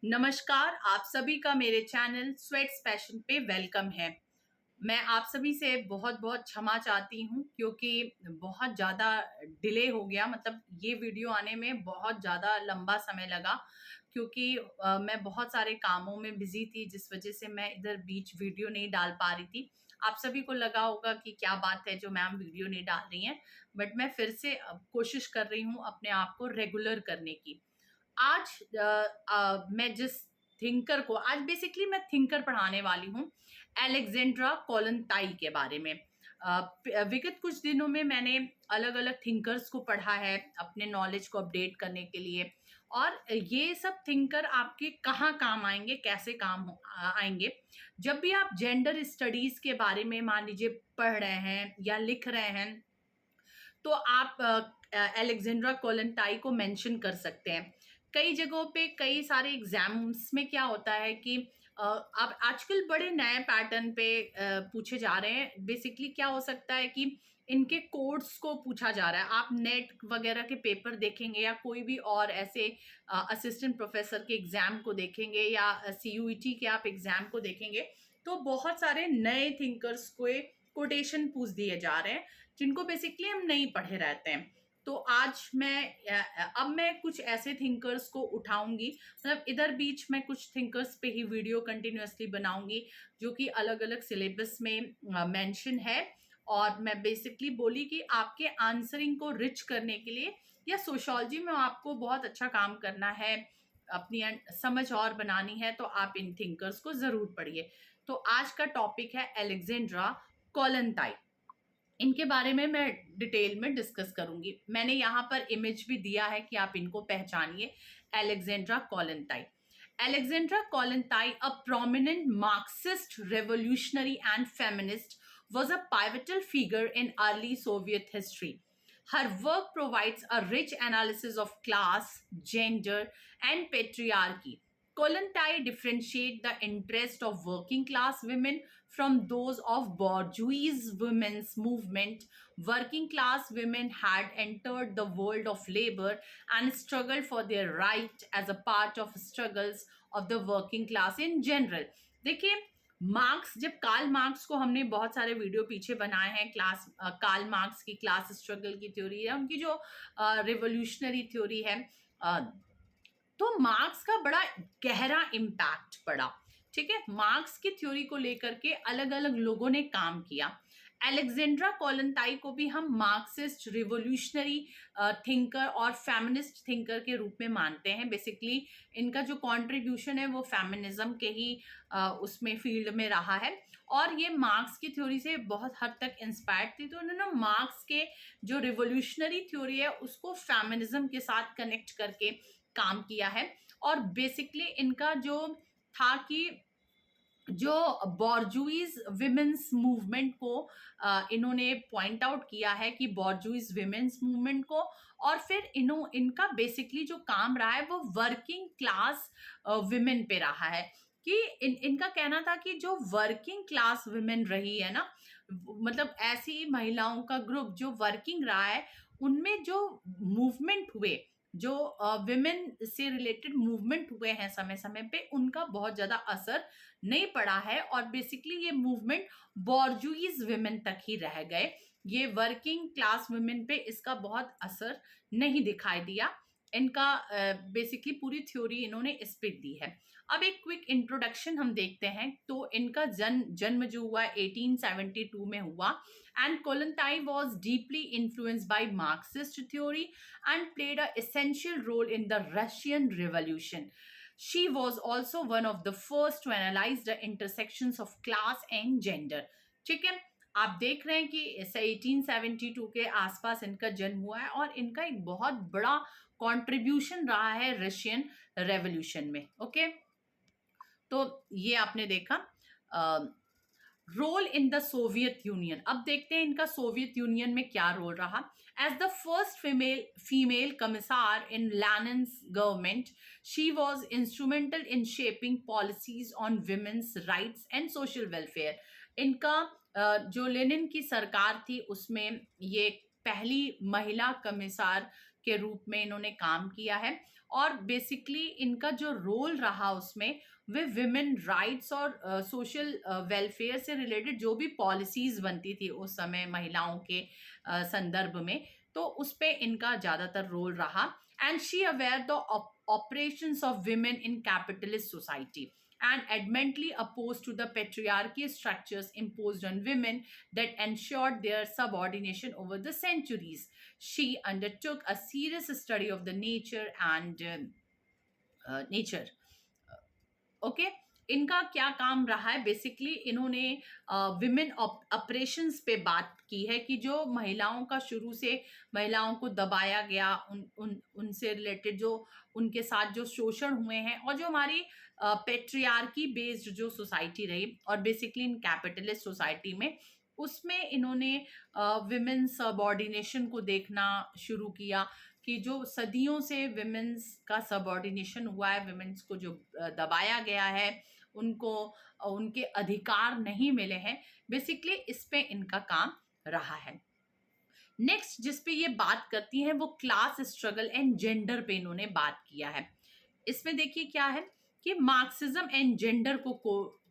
नमस्कार, आप सभी का मेरे चैनल स्वेट्स पैशन पे वेलकम है। मैं आप सभी से बहुत-बहुत क्षमा चाहती हूँ क्योंकि बहुत ज़्यादा डिले हो गया, मतलब ये वीडियो आने में बहुत ज़्यादा लंबा समय लगा क्योंकि मैं बहुत सारे कामों में बिज़ी थी, जिस वज़ह से मैं इधर बीच वीडियो नहीं डाल पा रही थी। आप सभी को लगा होगा कि क्या बात है जो मैम वीडियो नहीं डाल रही हैं, बट मैं फिर से कोशिश कर रही हूँ अपने आप को रेगुलर करने की। आज मैं जिस थिंकर को आज बेसिकली मैं थिंकर पढ़ाने वाली हूँ, अलेक्जेंड्रा कोलंताई के बारे में। विगत कुछ दिनों में मैंने अलग अलग थिंकर्स को पढ़ा है अपने नॉलेज को अपडेट करने के लिए। और ये सब थिंकर आपके कहाँ काम आएंगे, कैसे आएंगे। जब भी आप जेंडर स्टडीज के बारे में मान लीजिए पढ़ रहे हैं या लिख रहे हैं, तो आप अलेक्जेंड्रा कोलंटाई को मेंशन कर सकते हैं। कई जगहों पे कई सारे एग्जाम्स में क्या होता है कि अब आजकल बड़े नए पैटर्न पे पूछे जा रहे हैं। बेसिकली क्या हो सकता है कि इनके कोड्स को पूछा जा रहा है। आप नेट वगैरह के पेपर देखेंगे या कोई भी और ऐसे असिस्टेंट प्रोफेसर के एग्जाम को देखेंगे या सीयूईटी के आप एग्जाम को देखेंगे, तो बहुत सारे नए थिंकर्स को कोटेशन पूछ दिए जा रहे हैं जिनको बेसिकली हम नहीं पढ़े रहते हैं। तो आज अब मैं कुछ ऐसे थिंकर्स को उठाऊंगी, मतलब इधर बीच मैं कुछ थिंकर्स पे ही वीडियो कंटिन्यूअसली बनाऊंगी जो कि अलग अलग सिलेबस में मेंशन है। और मैं बेसिकली बोली कि आपके आंसरिंग को रिच करने के लिए या सोशियोलॉजी में आपको बहुत अच्छा काम करना है, अपनी समझ और बनानी है, तो आप इन थिंकर्स को जरूर पढ़िए। तो आज का टॉपिक है अलेक्जेंड्रा कोलंताई। इनके बारे में मैं डिटेल में डिस्कस करूंगी। मैंने यहाँ पर इमेज भी दिया है कि आप इनको पहचानिए। Alexandra कोलंताई। Alexandra Kollontai, a prominent Marxist revolutionary and feminist, was a pivotal figure in early Soviet history. Her work provides a rich analysis of class, gender, and patriarchy. Kollontai differentiate the interest of working class women from those of bourgeois women's movement. Working class women had entered the world of labor and struggled for their right as a part of struggles of the working class in general. देखिए, marks, जब Karl Marx को हमने बहुत सारे video पीछे बनाए हैं, Karl Marx की क्लास स्ट्रगल की थ्योरी है, उनकी जो रिवोल्यूशनरी थ्योरी है, तो मार्क्स का बड़ा गहरा इम्पैक्ट पड़ा। ठीक है, मार्क्स की थ्योरी को लेकर के अलग अलग लोगों ने काम किया। अलेक्जेंड्रा कोलंताई को भी हम मार्क्सिस्ट रिवोल्यूशनरी थिंकर और फेमिनिस्ट थिंकर के रूप में मानते हैं। बेसिकली इनका जो कंट्रीब्यूशन है वो फेमिनिज्म के ही उसमें फील्ड में रहा है और ये मार्क्स की थ्योरी से बहुत हद तक इंस्पायर्ड थी। तो उन्होंने मार्क्स के जो रिवोल्यूशनरी थ्योरी है उसको फेमिनिज्म के साथ कनेक्ट करके काम किया है। और बेसिकली इनका जो था कि जो बॉर्जुइज विमेंस मूवमेंट को इन्होंने पॉइंट आउट किया है कि बॉर्जुइज विमेंस मूवमेंट को, और फिर इनका बेसिकली जो काम रहा है वो वर्किंग क्लास विमेन पे रहा है। कि इनका कहना था कि जो वर्किंग क्लास विमेन रही है ना, मतलब ऐसी महिलाओं का ग्रुप जो वर्किंग रहा है, उनमें जो मूवमेंट हुए, जो विमेन से रिलेटेड मूवमेंट हुए हैं समय समय पे, उनका बहुत ज्यादा असर नहीं पड़ा है। और बेसिकली ये मूवमेंट बॉर्जुइज विमेन तक ही रह गए। ये वर्किंग क्लास विमेन पे इसका बहुत असर नहीं दिखाई दिया। इनका बेसिकली पूरी थ्योरी इन्होंने इस पे दी है। अब एक क्विक इंट्रोडक्शन हम देखते हैं। तो इनका जन्म जो हुआ 1872 में हुआ। And Kollontai was deeply influenced by Marxist theory and played an essential role in the Russian Revolution. She was also one of the first to analyze the intersections of class and gender. ठीक है, आप देख रहे हैं कि 1872 के आसपास इनका जन्म हुआ है और इनका एक बहुत बड़ा कंट्रीब्यूशन रहा है रशियन रेवोल्यूशन में। ओके, तो ये आपने देखा। Role in the Soviet Union. अब देखते हैं इनका सोवियत यूनियन में क्या रोल रहा। As the first female commissar in Lenin's government, she was instrumental in shaping policies on women's rights and social welfare. इनका जो लेनिन की सरकार थी उसमें ये पहली महिला कमिसार के रूप में इन्होंने काम किया है। और बेसिकली इनका जो रोल रहा उसमें, वे विमेन राइट्स और सोशल वेलफेयर से रिलेटेड जो भी पॉलिसीज बनती थी उस समय महिलाओं के संदर्भ में, तो उस पे इनका ज्यादातर रोल रहा. And she aware the operations of women in capitalist society and adamantly opposed to the patriarchy structures imposed on women that ensured their subordination over the centuries. She undertook a serious study of the nature and nature. Okay, इनका क्या काम रहा है, basically इन्होंने women operations पे बात की है कि जो महिलाओं का शुरू से महिलाओं को दबाया गया, उनसे रिलेटेड जो उनके साथ जो शोषण हुए हैं, और जो हमारी पेट्रियार्की बेस्ड जो सोसाइटी रही और बेसिकली इन कैपिटलिस्ट सोसाइटी में, उसमें इन्होंने विमेन सबऑर्डिनेशन को देखना शुरू किया कि जो सदियों से विमेन्स का सबऑर्डिनेशन हुआ है, विमेन्स को जो दबाया गया है, उनको उनके अधिकार नहीं मिले हैं, बेसिकली इस पे इनका काम रहा है. नेक्स्ट जिस पे ये बात करती हैं वो क्लास स्ट्रगल एंड जेंडर पे इन्होंने बात किया है. इसमें देखिए क्या है कि मार्क्सिज्म एंड जेंडर को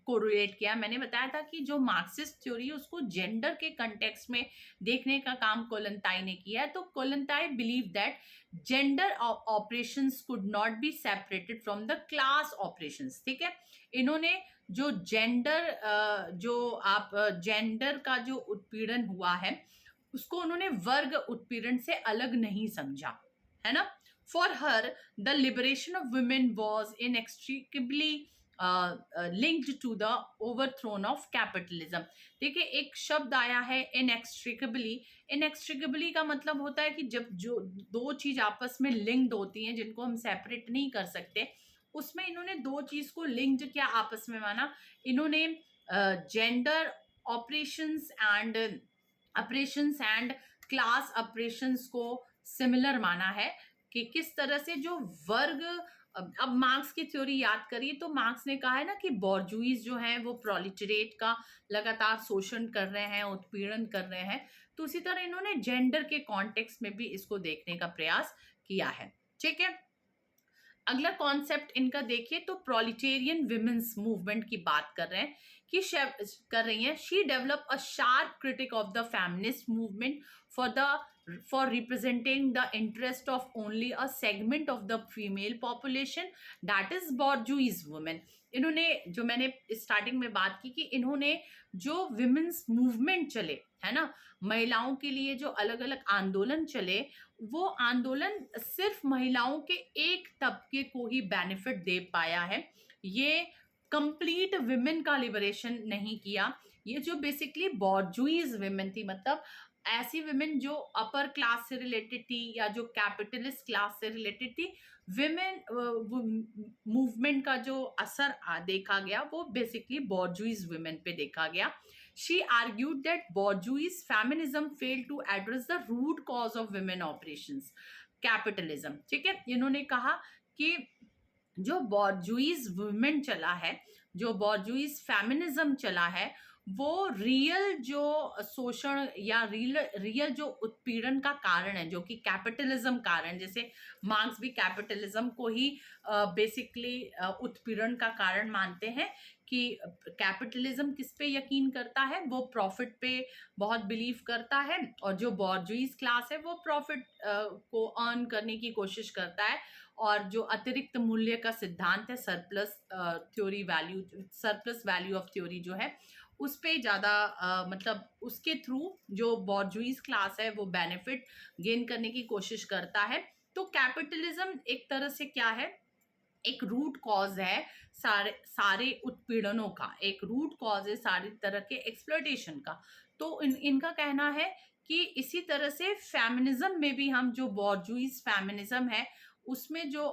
कोरिलेट किया. मैंने बताया था कि जो मार्क्सिस्ट थ्योरी है उसको जेंडर के कंटेक्स्ट में देखने का काम कोलंताई ने किया है. तो Kollontai believe that gender operations could not be separated from the class operations. ठीक है, इन्होंने जो जेंडर का जो उत्पीड़न हुआ है उसको उन्होंने वर्ग उत्पीड़न से अलग नहीं समझा, है ना. For her the liberation of women was inextricably linked to the overthrown of capitalism. देखिए एक शब्द आया है इनएक्सट्रिकेबली. इनएक्सट्रिकेबली का मतलब होता है कि जब जो दो चीज आपस में लिंक्ड होती हैं जिनको हम सेपरेट नहीं कर सकते, उसमें इन्होंने दो चीज को लिंक्ड क्या आपस में माना. इन्होंने gender operations and class operations को सिमिलर माना है कि किस तरह से जो वर्ग. अब मार्क्स की थ्योरी याद करिए तो मार्क्स ने कहा है ना कि बॉर्जुइज जो हैं वो प्रोलिटरेट का लगातार शोषण कर रहे हैं, उत्पीड़न कर रहे हैं. तो उसी तरह इन्होंने जेंडर के कॉन्टेक्स्ट में भी इसको देखने का प्रयास किया है. ठीक है, अगला कॉन्सेप्ट इनका देखिए तो प्रोलिटेरियन विमेन्स मूवमेंट की बात कर रहे हैं कि कर रही हैं. She develop a sharp critic of the feminist movement for representing the interest of only a segment of the female population, that is bourgeois women. इन्होंने जो मैंने स्टार्टिंग में बात की कि इन्होंने जो विमेन्स मूवमेंट चले, है ना, महिलाओं के लिए जो अलग अलग आंदोलन चले, वो आंदोलन सिर्फ महिलाओं के एक तबके को ही बेनिफिट दे पाया है. ये कंप्लीट विमेन का लिबरेशन नहीं किया. ये जो बेसिकली बॉर्जुइज विमेन थी, मतलब ऐसी विमेन जो अपर क्लास से रिलेटेड थी या जो कैपिटलिस्ट क्लास से रिलेटेड थी, विमेन मूवमेंट का जो असर देखा गया वो बेसिकली बॉर्जुइज विमेन पे देखा गया. She argued that bourgeois feminism fail to address the root cause of women operations capitalism. ठीक है, इन्होंने कहा कि जो बॉर्जुइज वुमेन चला है, जो बॉर्जुइज फेमिनिज्म चला है, वो रियल जो शोषण या रियल जो उत्पीड़न का कारण है, जो कि कैपिटलिज्म कारण, जैसे मार्क्स भी कैपिटलिज्म को ही बेसिकली उत्पीड़न का कारण मानते हैं कि कैपिटलिज्म किस पे यकीन करता है, वो प्रॉफिट पे बहुत बिलीव करता है, और जो बॉर्जुइज क्लास है वो प्रॉफिट को अर्न करने की कोशिश करता है, और जो अतिरिक्त मूल्य का सिद्धांत है, सरप्लस वैल्यू ऑफ थ्योरी जो है, उस पे ज़्यादा मतलब उसके थ्रू जो बॉर्जुइज क्लास है वो बेनिफिट गेन करने की कोशिश करता है. तो कैपिटलिज्म एक तरह से क्या है, एक रूट कॉज है सारे उत्पीड़नों का, एक रूट कॉज है सारी तरह के एक्सप्लॉयटेशन का. तो इनका कहना है कि इसी तरह से फेमिनिज्म में भी हम जो बॉर्जुइज फेमिनिज्म है उसमें जो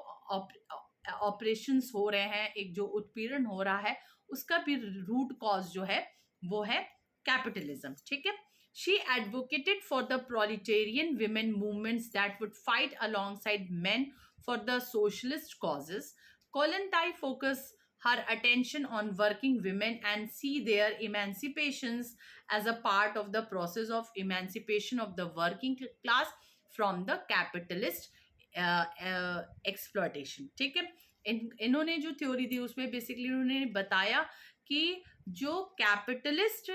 ऑपरेशंस हो रहे हैं, एक जो उत्पीड़न हो रहा है, उसका भी रूट कॉज जो है वो है कैपिटलिज्म. ठीक है, she advocated for the proletarian women movements that would fight alongside men for the socialist causes. Kollontai focus her attention on working women and see their emancipations as a part of the process of emancipation of the working class from the capitalist exploitation. ठीक है, इन्होंने जो theory दी उसमें basically इन्होंने बताया कि जो capitalist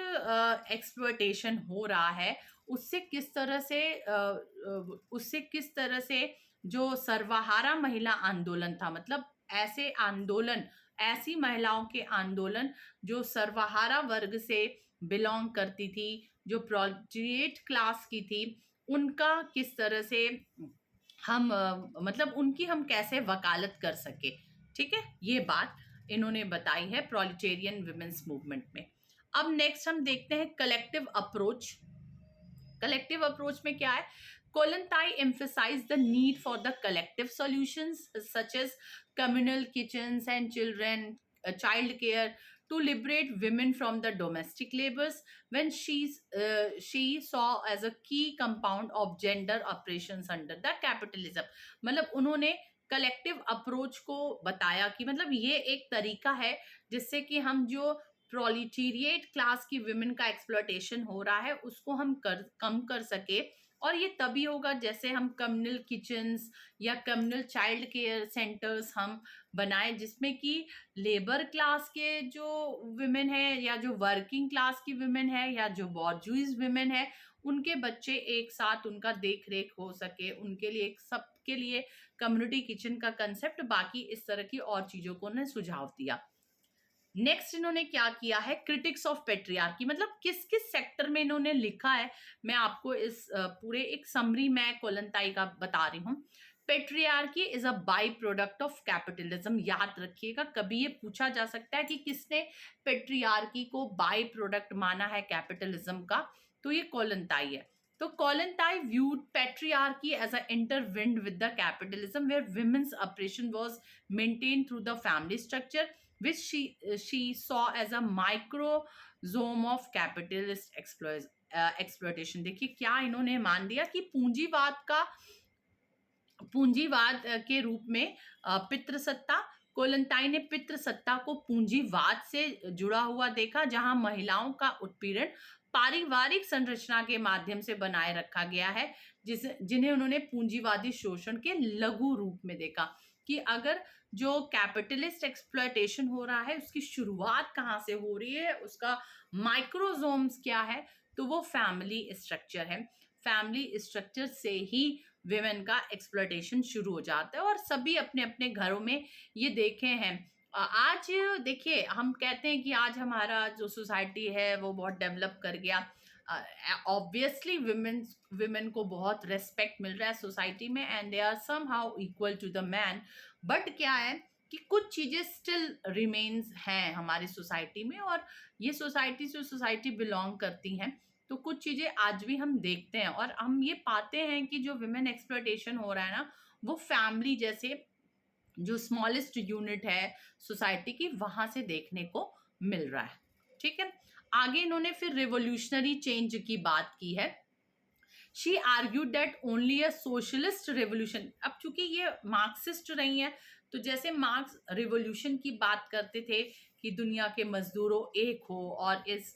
exploitation हो रहा है उससे किस तरह से जो सर्वहारा महिला आंदोलन था, मतलब ऐसे आंदोलन, ऐसी महिलाओं के आंदोलन जो सर्वहारा वर्ग से बिलोंग करती थी, जो प्रोलेटेरिएट क्लास की थी, उनका किस तरह से हम मतलब उनकी हम कैसे वकालत कर सके। ठीक है, ये बात इन्होंने बताई है प्रोलेटेरियन विमेंस मूवमेंट में। अब नेक्स्ट हम देखते हैं कलेक्टिव अप्रोच। कलेक्टिव अप्रोच में क्या है? Kollontai emphasized the need for the collective solutions such as communal kitchens and child care to liberate women from the domestic labors when she saw as a key compound of gender oppressions under the capitalism। मतलब उन्होंने collective approach को बताया कि मतलब ये एक तरीका है जिससे कि हम जो प्रोलिटेरिएट क्लास की विमेन का एक्सप्लॉयटेशन हो रहा है उसको हम कम कर सके। और ये तभी होगा जैसे हम कम्युनल किचन्स या कम्युनल चाइल्ड केयर सेंटर्स हम बनाए जिसमें कि लेबर क्लास के जो विमेन है या जो वर्किंग क्लास की विमेन है या जो बॉर्जुइज विमेन है उनके बच्चे एक साथ उनका देख रेख हो सके, उनके लिए सबके लिए कम्युनिटी किचन का कंसेप्ट, बाकी इस तरह की और चीजों को उन्हें सुझाव दिया। नेक्स्ट इन्होंने क्या किया है? क्रिटिक्स ऑफ पेट्रियार्की, मतलब किस किस सेक्टर में इन्होंने लिखा है मैं आपको इस पूरे एक समरी मैं कोलंताई का बता रही हूँ। Patriarchy is a by product of capitalism. याद रखिएगा, कभी ये पूछा जा सकता है कि किसने पेट्रियार्की को बाई प्रोडक्ट माना है कैपिटलिज्म का, तो ये कोलंताई है। तो कोलंताई viewed patriarchy as an intertwined with the capitalism where women's oppression was maintained through the family structure which she saw as a microsome of capitalist exploitation। देखिए क्या इन्होंने मान लिया कि पूंजीवाद के रूप में पितृसत्ता, कोलंताई ने पितृसत्ता को पूंजीवाद से जुड़ा हुआ देखा जहां महिलाओं का उत्पीड़न पारिवारिक संरचना के माध्यम से बनाए रखा गया है, जिन्हें उन्होंने पूंजीवादी शोषण के लघु रूप में देखा कि अगर जो कैपिटलिस्ट एक्सप्लॉयटेशन हो रहा है उसकी शुरुआत कहाँ से हो रही है, उसका माइक्रोजोम्स क्या है, तो वो फैमिली स्ट्रक्चर है। फैमिली स्ट्रक्चर से ही विमेन का एक्सप्लॉयटेशन शुरू हो जाता है और सभी अपने अपने घरों में ये देखे हैं। आज देखिए हम कहते हैं कि आज हमारा जो सोसाइटी है वो बहुत डेवलप कर गया, ऑब्वियसली विमेन को बहुत रेस्पेक्ट मिल रहा है सोसाइटी में and they are somehow equal to the man, but क्या है कि कुछ चीजें स्टिल रिमेन्स हैं हमारी सोसाइटी में और ये सोसाइटी से सोसाइटी बिलोंग करती हैं, तो कुछ चीजें आज भी हम देखते हैं और हम ये पाते हैं कि जो विमेन एक्सप्लॉयटेशन हो रहा है ना वो फैमिली जैसे जो स्मॉलेस्ट यूनिट है सोसाइटी की वहां से देखने को मिल रहा है। ठीक है, आगे इन्होंने फिर रिवोल्यूशनरी चेंज की बात की है। She argued that only a socialist revolution, अब चूंकि ये मार्क्सिस्ट रही हैं तो जैसे मार्क्स रिवोल्यूशन की बात करते थे कि दुनिया के मजदूरों एक हो और इस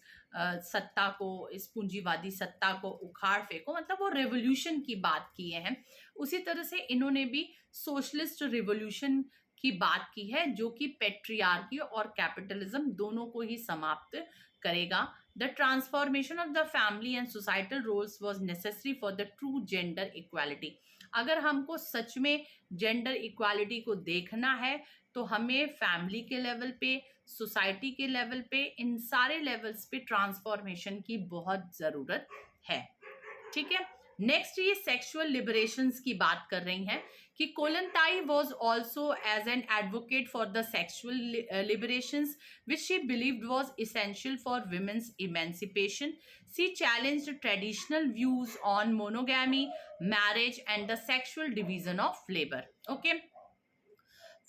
सत्ता को, इस पूंजीवादी सत्ता को उखाड़ फेंको, मतलब वो रेवोल्यूशन की बात किए हैं, उसी तरह से इन्होंने भी सोशलिस्ट रिवोल्यूशन की बात की है जो कि पेट्रियार्की और कैपिटलिज्म दोनों को ही समाप्त करेगा। The transformation of the family and societal roles was necessary for the true gender equality। अगर हमको सच में जेंडर इक्वालिटी को देखना है तो हमें फैमिली के लेवल पे, सोसाइटी के लेवल पे, इन सारे लेवल्स पे ट्रांसफॉर्मेशन की बहुत ज़रूरत है। ठीक है, नेक्स्ट ये सेक्सुअल लिबरेशंस की बात कर रही हैं कि कोलंताई was also as an advocate for the sexual liberations which she believed was essential for women's emancipation। She challenged traditional views on monogamy, marriage and the sexual division of labor। okay?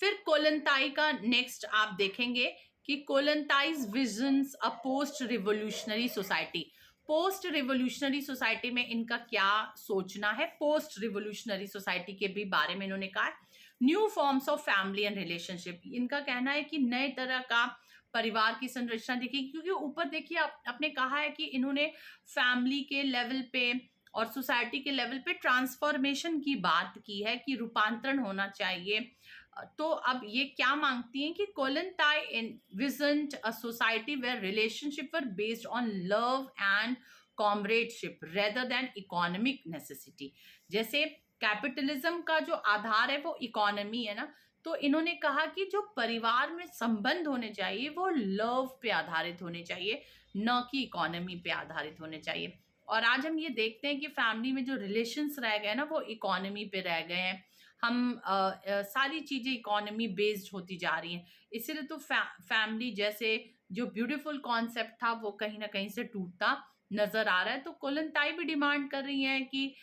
फिर कोलंताई का next आप देखेंगे कि Kollontai's visions a post revolutionary society. Post revolutionary society में इनका क्या सोचना है, पोस्ट रिवोल्यूशनरी सोसाइटी के भी बारे में इन्होंने कहा new forms of family and relationship. इनका कहना है कि नए तरह का परिवार की संरचना देखिए, क्योंकि ऊपर देखिए आपने कहा है कि इन्होंने फैमिली के लेवल पे और सोसाइटी के लेवल पे ट्रांसफॉर्मेशन की बात की है कि रूपांतरण होना चाहिए। तो अब ये क्या मांगती हैं कि कोलंताई envisioned a society where relationship were based on love and comradeship rather than economic necessity। जैसे कैपिटलिज्म का जो आधार है वो इकोनॉमी है ना, तो इन्होंने कहा कि जो परिवार में संबंध होने चाहिए वो लव पे आधारित होने चाहिए, न कि इकोनॉमी पे आधारित होने चाहिए। और आज हम ये देखते हैं कि फैमिली में जो रिलेशंस रह गए ना वो इकोनॉमी पे रह गए हैं। हम सारी चीजें इकोनॉमी बेस्ड होती जा रही हैं, इसीलिए तो फैमिली जैसे जो ब्यूटीफुल कॉन्सेप्ट था वो कहीं ना कहीं से टूटता नजर आ रहा है। तो कोलंताई भी डिमांड कर रही है कि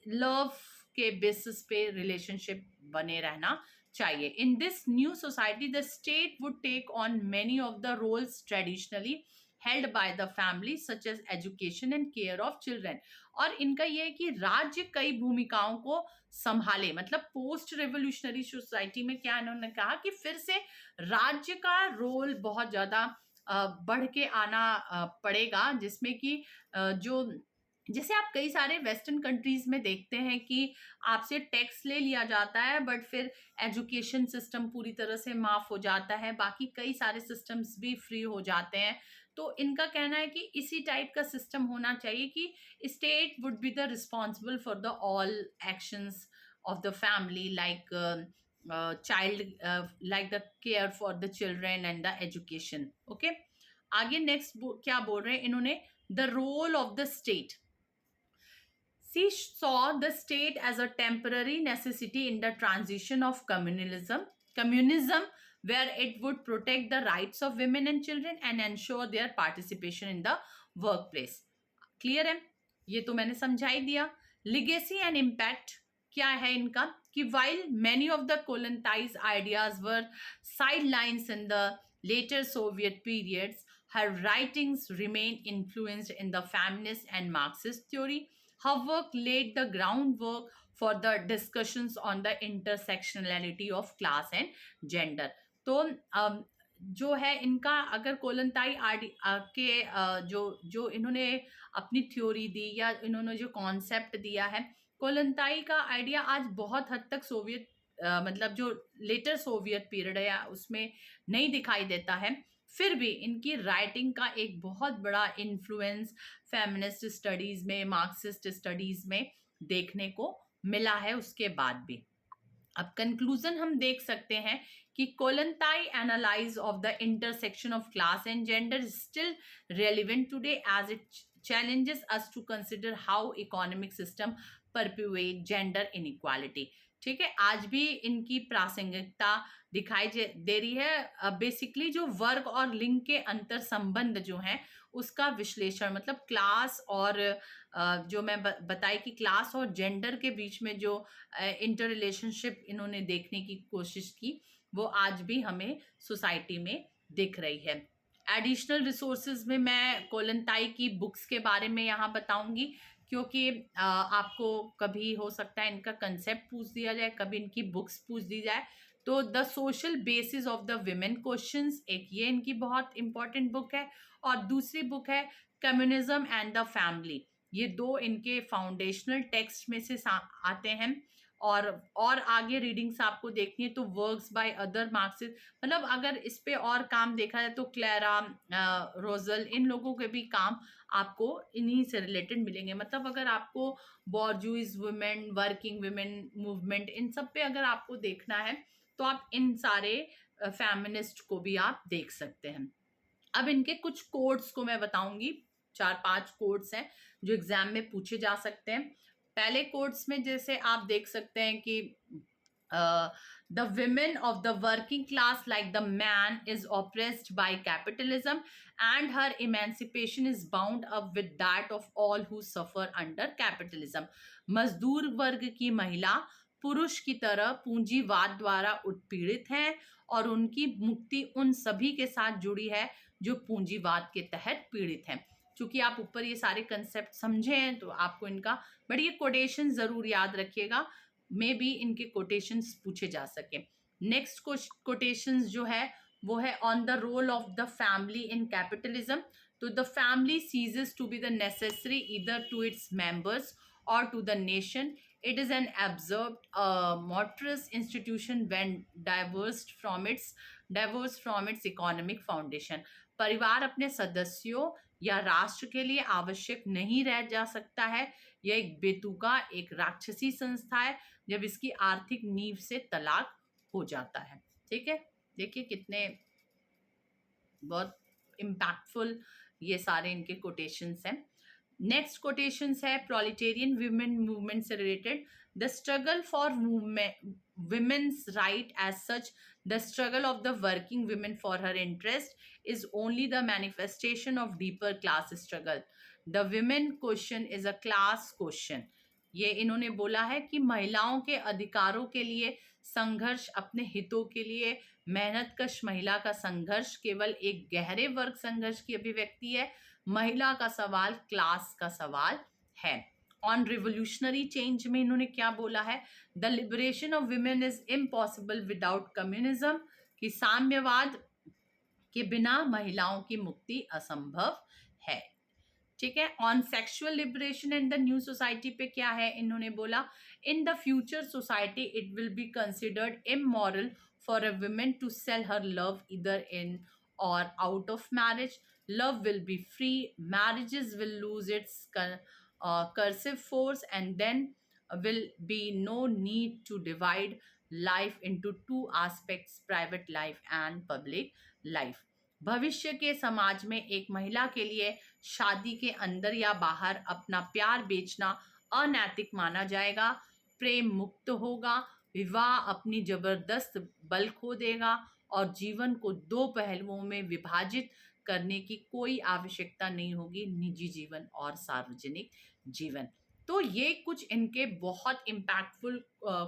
लव के बेसिस पे रिलेशनशिप बने रहना चाहिए। In this new society the state would take on many of the roles traditionally held by the family such as education and care of children. और इनका यह है कि राज्य कई भूमिकाओं को संभाले, मतलब पोस्ट रेवोल्यूशनरी सोसाइटी में क्या इन्होंने कहा कि फिर से राज्य का रोल बहुत ज्यादा बढ़ के आना पड़ेगा, जिसमें कि जो जैसे आप कई सारे वेस्टर्न कंट्रीज में देखते हैं कि आपसे टैक्स ले लिया जाता है बट फिर एजुकेशन सिस्टम पूरी तरह से माफ हो जाता है, बाकी कई सारे सिस्टम्स भी फ्री हो जाते हैं। तो इनका कहना है कि इसी टाइप का सिस्टम होना चाहिए कि state would be the responsible for the all actions of the family like child like the care for the children and the education. Okay, आगे नेक्स्ट क्या बोल रहे हैं इन्होंने, the role of the state. She saw the state as a temporary necessity in the transition of communism, where it would protect the rights of women and children and ensure their participation in the workplace। Clear है, ये तो मैंने समझा ही दिया। Legacy and impact क्या है इनका कि while many of the Kollontais ideas were sidelines in the later Soviet periods, her writings remain influenced in the feminist and Marxist theory। Her work laid the groundwork for the discussions on the intersectionality of class and gender। तो जो है इनका अगर कोलंताई के जो जो इन्होंने अपनी थ्योरी दी या इन्होंने जो कॉन्सेप्ट दिया है, कोलंताई का आइडिया आज बहुत हद तक सोवियत मतलब जो लेटर सोवियत पीरियड है या उसमें नहीं दिखाई देता है, फिर भी इनकी राइटिंग का एक बहुत बड़ा इन्फ्लुएंस फेमिनिस्ट स्टडीज में, मार्क्सिस्ट स्टडीज में देखने को मिला है उसके बाद भी। अब कंक्लूजन हम देख सकते हैं कि Kollontai analyse of the intersection of class and gender still relevant today as it challenges us to consider how economic system perpetuate gender inequality। ठीक है, आज भी इनकी प्रासंगिकता दिखाई दे रही है। बेसिकली जो वर्ग और लिंग के अंतर संबंध जो हैं उसका विश्लेषण, मतलब क्लास और जो मैं बताई कि क्लास और जेंडर के बीच में जो इंटर रिलेशनशिप इन्होंने देखने की कोशिश की, वो आज भी हमें सोसाइटी में दिख रही है। एडिशनल रिसोर्सेज में मैं कोलंताई की बुक्स के बारे में यहाँ बताऊंगी, क्योंकि आपको कभी हो सकता है इनका कंसेप्ट पूछ दिया जाए, कभी इनकी बुक्स पूछ दी जाए। तो the social basis of the women questions, एक ये इनकी बहुत इंपॉर्टेंट बुक है, और दूसरी बुक है कम्युनिज्म एंड द फैमिली। ये दो इनके फाउंडेशनल टेक्स्ट में से आते हैं। और आगे रीडिंग्स आपको देखनी है तो वर्क्स बाय अदर मार्क्सिस्ट, मतलब अगर इस पे और काम देखा जाए तो क्लेरा, रोजल, इन लोगों के भी काम आपको इन्हीं से रिलेटेड मिलेंगे। मतलब अगर आपको बॉर्जूइज वुमेन, वर्किंग वुमेन मूवमेंट, इन सब पे अगर आपको देखना है तो आप इन सारे फेमिनिस्ट को भी आप देख सकते हैं। अब इनके कुछ कोड्स को मैं बताऊंगी, 4-5 कोड्स हैं जो एग्जाम में पूछे जा सकते हैं। पहले कोड्स में जैसे आप देख सकते हैं कि the women of the working class like the man is oppressed by capitalism and her emancipation is bound up with that of all who suffer under capitalism। मजदूर वर्ग की महिला पुरुष की तरह पूंजीवाद द्वारा उत्पीड़ित हैं और उनकी मुक्ति उन सभी के साथ जुड़ी है जो पूंजीवाद के तहत पीड़ित हैं। चूंकि आप ऊपर ये सारे कंसेप्ट समझे हैं तो आपको इनका, बट ये कोटेशन जरूर याद रखिएगा, मे बी इनके कोटेशंस पूछे जा सके। नेक्स्ट कोटेशंस जो है वो है on the role of the family in capitalism. तो the family ceases to be the necessary either to its members or to the nation. It is an absurd mortuous institution when diverse from its economic foundation. परिवार अपने सदस्यों या राष्ट्र के लिए आवश्यक नहीं रह जा सकता है। यह एक बेतुका, एक राक्षसी संस्था है जब इसकी आर्थिक नींव से तलाक हो जाता है। ठीक है, देखिए कितने बहुत इम्पैक्टफुल ये सारे इनके कोटेशंस हैं। नेक्स्ट कोटेशंस है प्रोलिटेरियन वुमेन मूवमेंट से related. The struggle for women's right as such, the struggle of the working women for her interest is only the manifestation of deeper class struggle. The women question is a class question. ये इन्होंने बोला है कि महिलाओं के अधिकारों के लिए संघर्ष, अपने हितों के लिए मेहनतकश महिला का संघर्ष केवल एक गहरे वर्ग संघर्ष की अभिव्यक्ति है। महिला का सवाल क्लास का सवाल है। ऑन रिवोल्यूशनरी चेंज में इन्होंने क्या बोला है? The liberation of women is impossible without communism, कि साम्यवाद के बिना महिलाओं की मुक्ति असंभव है। ठीक है। On sexual liberation and the new society पे क्या है? इन्होंने बोला in the future society it will be considered immoral for a woman to sell her love either in or out of marriage. Love will be free, marriages will lose its cursive force, and then will be no need to divide life into two aspects, private life and public life. भविष्य के समाज में एक महिला के लिए शादी के अंदर या बाहर अपना प्यार बेचना अनैतिक माना जाएगा, प्रेम मुक्त होगा, विवाह अपनी जबरदस्त बल खो देगा और जीवन को दो पहलुओं में विभाजित करने की कोई आवश्यकता नहीं होगी, निजी जीवन और सार्वजनिक जीवन. तो ये कुछ इनके बहुत इम्पैक्टफुल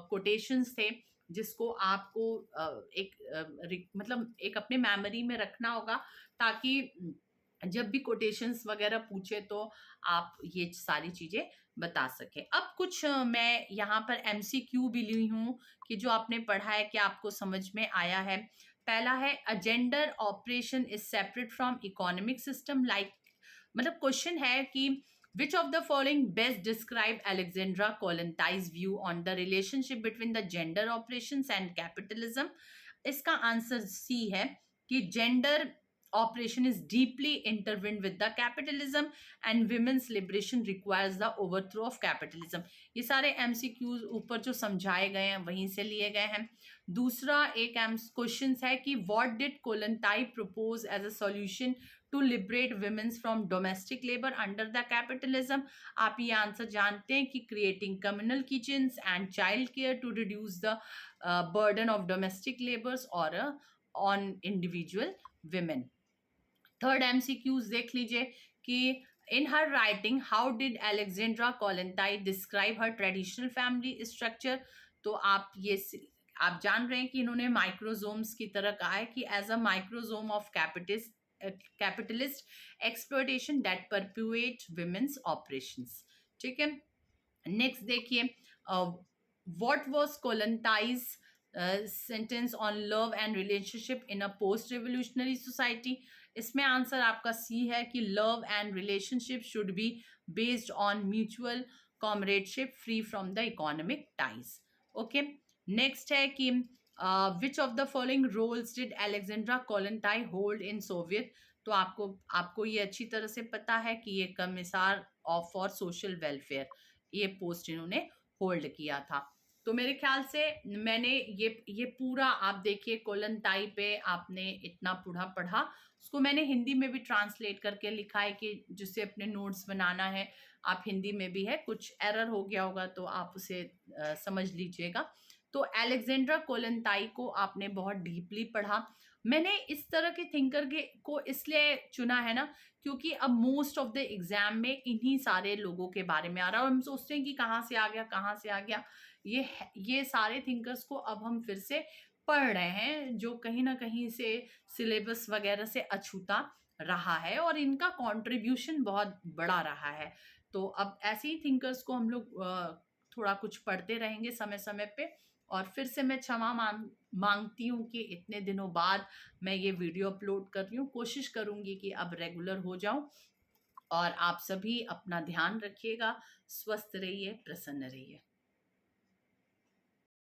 कोटेशंस थे जिसको आपको मतलब एक अपने मेमोरी में रखना होगा ताकि जब भी कोटेशंस वगैरह पूछे तो आप ये सारी चीजें बता सके. अब कुछ मैं यहाँ पर MCQ भी ली हूँ कि जो आपने पढ़ा है क्या आपको समझ में आया है. पहला है a gender operation is separate from economic system like, मतलब क्वेश्चन है कि which of the following best describe Alexandra Kollontai's view on the relationship between the gender operations and capitalism. इसका आंसर सी है कि gender operation is deeply intertwined with the capitalism and women's liberation requires the overthrow of capitalism. ये सारे MCQs ऊपर जो समझाए गए हैं वहीं से लिए गए हैं. दूसरा एक क्वेश्चन है कि what did Kollontai propose as a solution to liberate women from domestic labor under the capitalism. आप ये आंसर जानते हैं कि creating communal kitchens and child care to reduce the burden of domestic labors or on individual women. Third MCQs देख लीजिए कि in her writing how did Alexandra Kollontai describe her traditional family structure. तो आप जान रहे हैं कि इन्होंने माइक्रोजोम्स की तरह कहा है कि as a microcosm of capitalist exploitation that perpetuate women's operations. ठीक है. नेक्स्ट देखिए what was Kollontai's sentence on love and relationship in a post revolutionary society. इसमें आंसर आपका सी है कि love and relationship should be based on mutual comradeship free from the economic ties. Okay. Next है कि which of the following roles did Alexandra Kollontai hold in Soviet. तो आपको ये अच्छी तरह से पता है कि ये commissar of for social welfare ये पोस्ट इन्होंने होल्ड किया था. तो मेरे ख्याल से मैंने ये पूरा आप देखिए कोलेंटाई पे आपने इतना पढ़ा उसको मैंने हिंदी में भी ट्रांसलेट करके लिखा है कि जिससे अपने नोट्स बनाना है आप हिंदी में भी है, कुछ एरर हो गया होगा तो आप उसे समझ लीजिएगा. तो अलेक्जेंड्रा कोलेंटाई को आपने बहुत डीपली पढ़ा. मैंने इस तरह के थिंकर को इसलिए चुना है ना क्योंकि अब मोस्ट ऑफ द एग्जाम में इन्हीं सारे लोगों के बारे में आ रहा है और हम सोचते हैं कि कहाँ से आ गया. ये सारे थिंकर्स को अब हम फिर से पढ़ रहे हैं जो कहीं ना कहीं से सिलेबस वगैरह से अछूता रहा है और इनका कंट्रीब्यूशन बहुत बड़ा रहा है. तो अब ऐसे ही थिंकर्स को हम लोग थोड़ा कुछ पढ़ते रहेंगे समय समय पे और फिर से मैं क्षमा मांगती हूँ कि इतने दिनों बाद मैं ये वीडियो अपलोड कर रही हूँ। कोशिश करूँगी कि अब रेगुलर हो जाऊँ। और आप सभी अपना ध्यान रखिएगा, स्वस्थ रहिए, प्रसन्न रहिए।